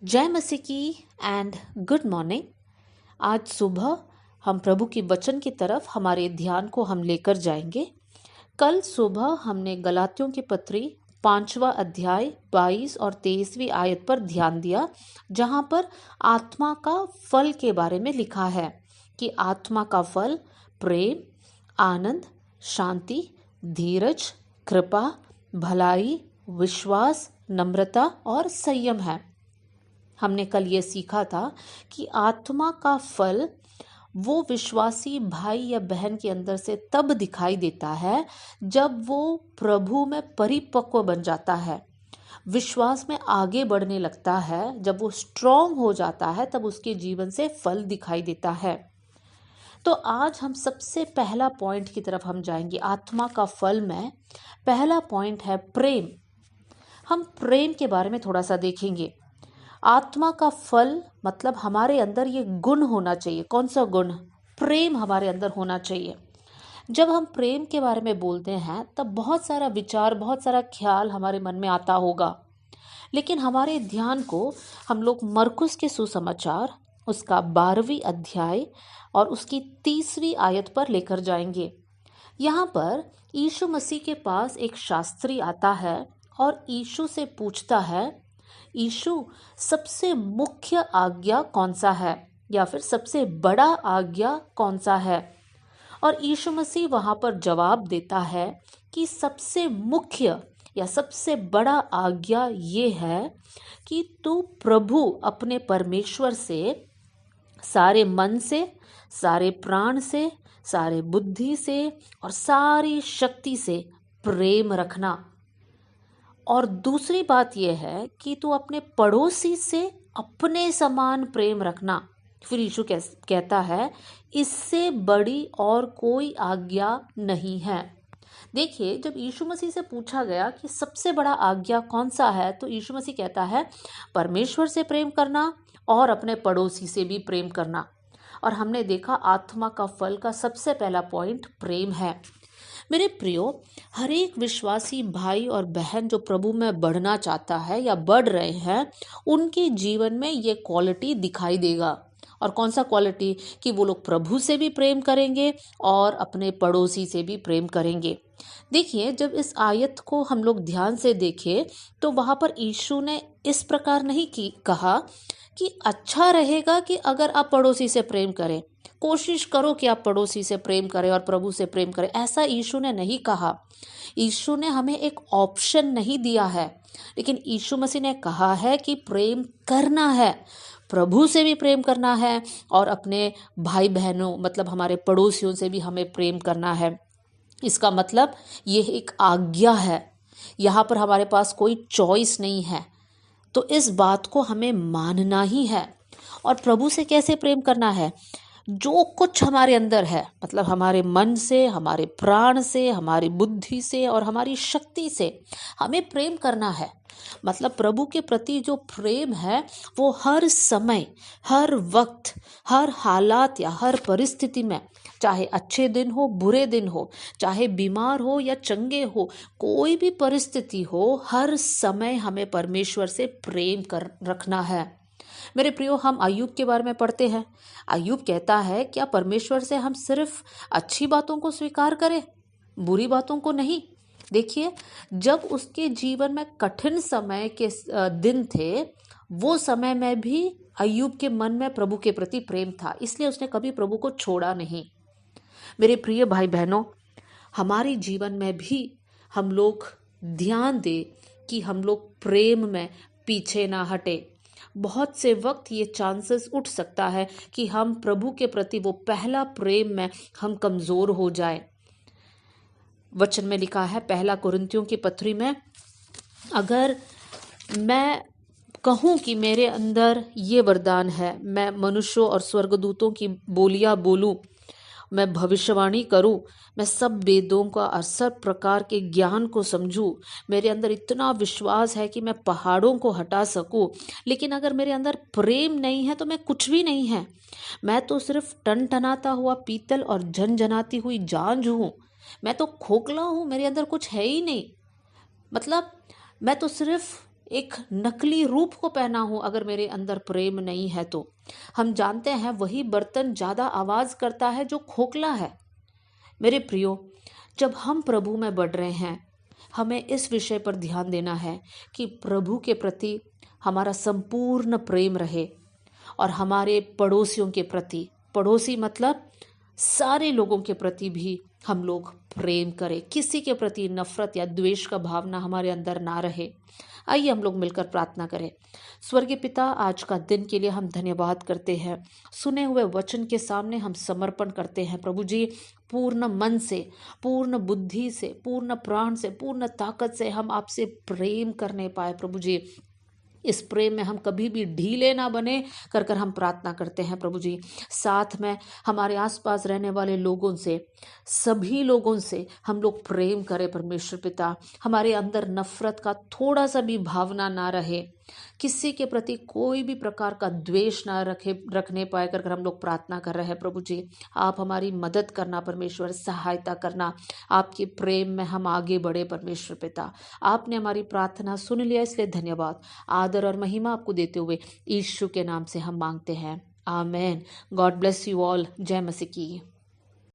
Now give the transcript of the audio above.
जय मसीह की एंड गुड मॉर्निंग। आज सुबह हम प्रभु की वचन की तरफ हमारे ध्यान को हम लेकर जाएंगे। कल सुबह हमने गलातियों की पत्री 5वां अध्याय 22 और 23वीं आयत पर ध्यान दिया, जहां पर आत्मा का फल के बारे में लिखा है कि आत्मा का फल प्रेम, आनंद, शांति, धीरज, कृपा, भलाई, विश्वास, नम्रता और संयम है। हमने कल ये सीखा था कि आत्मा का फल वो विश्वासी भाई या बहन के अंदर से तब दिखाई देता है जब वो प्रभु में परिपक्व बन जाता है, विश्वास में आगे बढ़ने लगता है। जब वो स्ट्रांग हो जाता है तब उसके जीवन से फल दिखाई देता है। तो आज हम सबसे पहला पॉइंट की तरफ हम जाएंगे। आत्मा का फल में पहला पॉइंट है प्रेम। हम प्रेम के बारे में थोड़ा सा देखेंगे। आत्मा का फल मतलब हमारे अंदर ये गुण होना चाहिए। कौन सा गुण? प्रेम हमारे अंदर होना चाहिए। जब हम प्रेम के बारे में बोलते हैं तब बहुत सारा विचार, बहुत सारा ख्याल हमारे मन में आता होगा, लेकिन हमारे ध्यान को हम लोग मरकुस के सुसमाचार उसका 12वीं अध्याय और उसकी 30वीं आयत पर लेकर जाएंगे। यहाँ पर यीशु मसीह के पास एक शास्त्री आता है और यीशु से पूछता है, यीशु, सबसे मुख्य आज्ञा कौन सा है, या फिर सबसे बड़ा आज्ञा कौन सा है? और यीशु मसीह वहां पर जवाब देता है कि सबसे मुख्य या सबसे बड़ा आज्ञा ये है कि तू प्रभु अपने परमेश्वर से सारे मन से, सारे प्राण से, सारे बुद्धि से और सारी शक्ति से प्रेम रखना। और दूसरी बात यह है कि तू अपने पड़ोसी से अपने समान प्रेम रखना। फिर यीशु कहता है, इससे बड़ी और कोई आज्ञा नहीं है। देखिए, जब यीशु मसीह से पूछा गया कि सबसे बड़ा आज्ञा कौन सा है, तो यीशु मसीह कहता है परमेश्वर से प्रेम करना और अपने पड़ोसी से भी प्रेम करना। और हमने देखा आत्मा का फल का सबसे पहला पॉइंट प्रेम है। मेरे प्रियो, हर एक विश्वासी भाई और बहन जो प्रभु में बढ़ना चाहता है या बढ़ रहे हैं, उनके जीवन में ये क्वालिटी दिखाई देगा। और कौन सा क्वालिटी? कि वो लोग प्रभु से भी प्रेम करेंगे और अपने पड़ोसी से भी प्रेम करेंगे। देखिए, जब इस आयत को हम लोग ध्यान से देखें तो वहां पर यीशु ने इस प्रकार नहीं कहा कि अच्छा रहेगा कि अगर आप पड़ोसी से प्रेम करें, कोशिश करो कि आप पड़ोसी से प्रेम करें और प्रभु से प्रेम करें। ऐसा यीशु ने नहीं कहा। यीशु ने हमें एक ऑप्शन नहीं दिया है, लेकिन यीशु मसीह ने कहा है कि प्रेम करना है, प्रभु से भी प्रेम करना है और अपने भाई बहनों मतलब हमारे पड़ोसियों से भी हमें प्रेम करना है। इसका मतलब ये एक आज्ञा है। यहाँ पर हमारे पास कोई चॉइस नहीं है, तो इस बात को हमें मानना ही है। और प्रभु से कैसे प्रेम करना है? जो कुछ हमारे अंदर है, मतलब हमारे मन से, हमारे प्राण से, हमारी बुद्धि से और हमारी शक्ति से हमें प्रेम करना है। मतलब प्रभु के प्रति जो प्रेम है वो हर समय, हर वक्त, हर हालात या हर परिस्थिति में, चाहे अच्छे दिन हो, बुरे दिन हो, चाहे बीमार हो या चंगे हो, कोई भी परिस्थिति हो, हर समय हमें परमेश्वर से प्रेम कर रखना है। मेरे प्रियो, हम अय्यूब के बारे में पढ़ते हैं। अय्यूब कहता है, क्या परमेश्वर से हम सिर्फ अच्छी बातों को स्वीकार करें, बुरी बातों को नहीं? देखिए, जब उसके जीवन में कठिन समय के दिन थे, वो समय में भी अय्यूब के मन में प्रभु के प्रति प्रेम था, इसलिए उसने कभी प्रभु को छोड़ा नहीं। मेरे प्रिय भाई बहनों, हमारे जीवन में भी हम लोग ध्यान दें कि हम लोग प्रेम में पीछे ना हटे। बहुत से वक्त ये चांसेस उठ सकता है कि हम प्रभु के प्रति वो पहला प्रेम में हम कमजोर हो जाए। वचन में लिखा है, पहला कुरिन्थियों की पत्री में, अगर मैं कहूँ कि मेरे अंदर ये वरदान है, मैं मनुष्यों और स्वर्गदूतों की बोलियां बोलूं, मैं भविष्यवाणी करूं, मैं सब वेदों का और सब प्रकार के ज्ञान को समझूं, मेरे अंदर इतना विश्वास है कि मैं पहाड़ों को हटा सकूं, लेकिन अगर मेरे अंदर प्रेम नहीं है तो मैं कुछ भी नहीं है। मैं तो सिर्फ टनटनाता हुआ पीतल और झनझनाती हुई झांझ हूँ। मैं तो खोखला हूँ, मेरे अंदर कुछ है ही नहीं। मतलब मैं तो सिर्फ एक नकली रूप को पहना हूं, अगर मेरे अंदर प्रेम नहीं है तो। हम जानते हैं वही बर्तन ज्यादा आवाज करता है जो खोखला है। मेरे प्रियो, जब हम प्रभु में बढ़ रहे हैं, हमें इस विषय पर ध्यान देना है कि प्रभु के प्रति हमारा संपूर्ण प्रेम रहे और हमारे पड़ोसियों के प्रति, पड़ोसी मतलब सारे लोगों के प्रति भी हम लोग प्रेम करें। किसी के प्रति नफरत या द्वेष का भावना हमारे अंदर ना रहे। आइए हम लोग मिलकर प्रार्थना करें। स्वर्गीय पिता, आज का दिन के लिए हम धन्यवाद करते हैं। सुने हुए वचन के सामने हम समर्पण करते हैं प्रभु जी। पूर्ण मन से, पूर्ण बुद्धि से, पूर्ण प्राण से, पूर्ण ताकत से हम आपसे प्रेम करने पाए प्रभु जी। इस प्रेम में हम कभी भी ढीले ना बने कर कर हम प्रार्थना करते हैं प्रभु जी। साथ में हमारे आसपास रहने वाले लोगों से, सभी लोगों से हम लोग प्रेम करें परमेश्वर पिता। हमारे अंदर नफरत का थोड़ा सा भी भावना ना रहे, किसी के प्रति कोई भी प्रकार का द्वेष ना रखने पाए कर हम लोग प्रार्थना कर रहे हैं प्रभु जी। आप हमारी मदद करना परमेश्वर, सहायता करना। आपके प्रेम में हम आगे बढ़े परमेश्वर पिता। आपने हमारी प्रार्थना सुन लिया, इसलिए धन्यवाद। आदर और महिमा आपको देते हुए यीशु के नाम से हम मांगते हैं, amen. God bless you all. जय मसीह की।